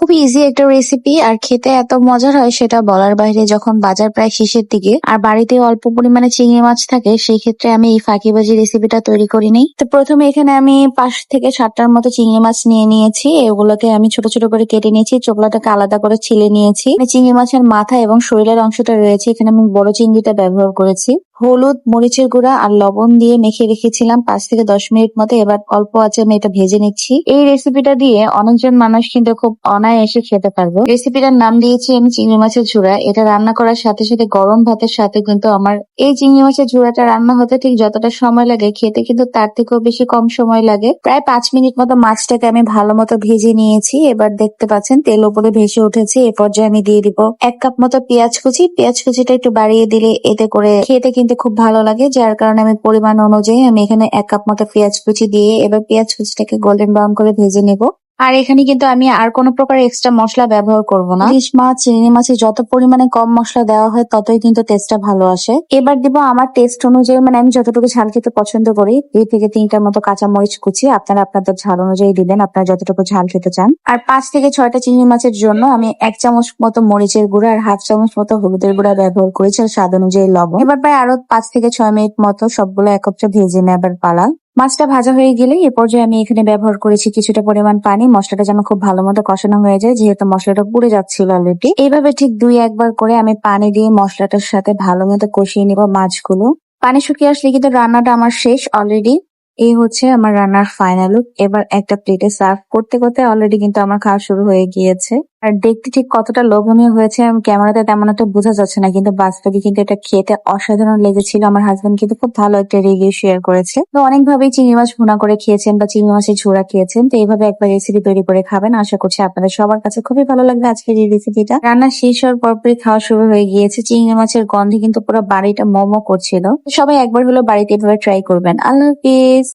খুবই ইজি একটা রেসিপি আর খেতে এত মজার হয় সেটা বলার বাইরে। যখন বাজার প্রায় শেষের দিকে আর বাড়িতে অল্প পরিমাণে চিংড়ি মাছ থাকে সেই ক্ষেত্রে আমি এই ফাঁকিবাজি রেসিপিটা তৈরি করে নিই। তো প্রথমে এখানে আমি 5 থেকে 7টার মতো চিংড়ি মাছ নিয়ে নিয়েছি। এগুলোকে আমি ছোট ছোট করে কেটে নিয়েছি, চোখলাটাকে আলাদা করে ছিলে নিয়েছি। চিংড়ি মাছের মাথা এবং শরীরের অংশটা রয়েছে, এখানে আমি বড় চিংড়িটা ব্যবহার করেছি। হলুদ, মরিচের গুঁড়া আর লবণ দিয়ে মেখে রেখেছিলাম 5 থেকে 10 মিনিট মতো। এবার অল্প আঁচে আমি এটা ভেজে নিচ্ছি। এই রেসিপিটা দিয়ে অনেকজন মানুষ কিন্তু খুব অনায়াসে খেতে পারবো। রেসিপিটার নাম দিয়েছি আমি চিংড়ি মাছের ঝুড়া। এটা রান্না করার সাথে সাথে গরম ভাতের সাথে কিন্তু আমার এই চিংড়ি মাছের ঝুড়াটা রান্না হতে ঠিক যতটা সময় লাগে খেতে কিন্তু তার থেকেও বেশি কম সময় লাগে। প্রায় 5 মিনিট মতো মাছটাকে আমি ভালো মতো ভেজে নিয়েছি। এবার দেখতে পাচ্ছেন তেল উপরে ভেসে উঠেছে। এ পর্যায়ে আমি দিয়ে দিব 1 কাপ মতো পেঁয়াজ কুচি। পেঁয়াজ কুচিটা একটু বাড়িয়ে দিলে এতে করে খেতে কিন্তু খুব ভালো লাগে, যার কারণে আমি পরিমাণ অনুযায়ী আমি এখানে 1 কাপ মতো পেঁয়াজ কুচি দিয়ে এবার পেঁয়াজ কুচিটাকে গোল্ডেন ব্রাউন করে ভেজে নেব। আর এখানে কিন্তু আমি আর কোনো প্রকার এক্সট্রা মশলা ব্যবহার করব না। ইলিশ মাছ, চিংড়ি মাছে যত পরিমাণে কম মশলা দেওয়া হয় ততই কিন্তু টেস্টটা ভালো আসে। এবার দিব আমার টেস্ট অনুযায়ী, মানে আমি যতটুকু ঝাল খেতে পছন্দ করি, 2 থেকে 3টার মতো কাঁচা মরিচ কুচি। আপনারা আপনাদের ঝাল অনুযায়ী দিবেন, আপনারা যতটুকু ঝাল খেতে চান। আর 5 থেকে 6টা চিংড়ি মাছের জন্য আমি 1 চামচ মতো মরিচের গুঁড়া আর 1/2 চামচ মতো হলুদের গুঁড়া ব্যবহার করেছি, আর স্বাদ অনুযায়ী লবণ। এবার প্রায় আরো 5 থেকে 6 মিনিট মতো সবগুলো একত্রে ভেজে নেবার পালা। মাছটা ভাজা হয়ে গেলে এ পর্যায়ে আমি এখানে ব্যবহার করেছি কিছুটা পরিমাণ পানি। মশলাটা যেন খুব ভালো মতো কষানো হয়ে যায়, যেহেতু মশলাটা পুড়ে যাচ্ছিল অলরেডি। এইভাবে ঠিক 2-1 বার করে আমি পানি দিয়ে মশলাটার সাথে ভালো মতো কষিয়ে নিব মাছগুলো। পানি শুকিয়ে আসলে কিন্তু রান্নাটা আমার শেষ অলরেডি। এই হচ্ছে আমার রান্নার ফাইনাল লুক। এবার একটা প্লেটে সার্ভ করতে করতে অলরেডি কিন্তু আমার খাওয়া শুরু হয়ে গিয়েছে। আর দেখতে ঠিক কতটা লোভনীয় হয়েছে আমি ক্যামেরাতে তেমন একটা বোঝা যাচ্ছে না, কিন্তু বাস্তবে কিন্তু এটা খেতে অসাধারণ লেগেছিল। আমার হাজবেন্ড কিন্তু খুব ভালো একটা রিভিউ শেয়ার করেছে। তো অনেকভাবেই চিংড়ি মাছ ভুনা করে খেয়েছেন বা চিংড়ি মাছের ঝোড়া খেয়েছেন, তো এইভাবে একবার রেসিপি তৈরি করে খাবেন। আশা করছি আপনাদের সবার কাছে খুবই ভালো লাগবে আজকের এই রেসিপিটা। রান্না শেষ হওয়ার পরপরই খাওয়া শুরু হয়ে গিয়েছে। চিংড়ি মাছের গন্ধে কিন্তু পুরো বাড়িটা মোমো করছিল। তো সবাই একবার হলো বাড়িতে এভাবে ট্রাই করবেন। আল্লাহ হাফিজ।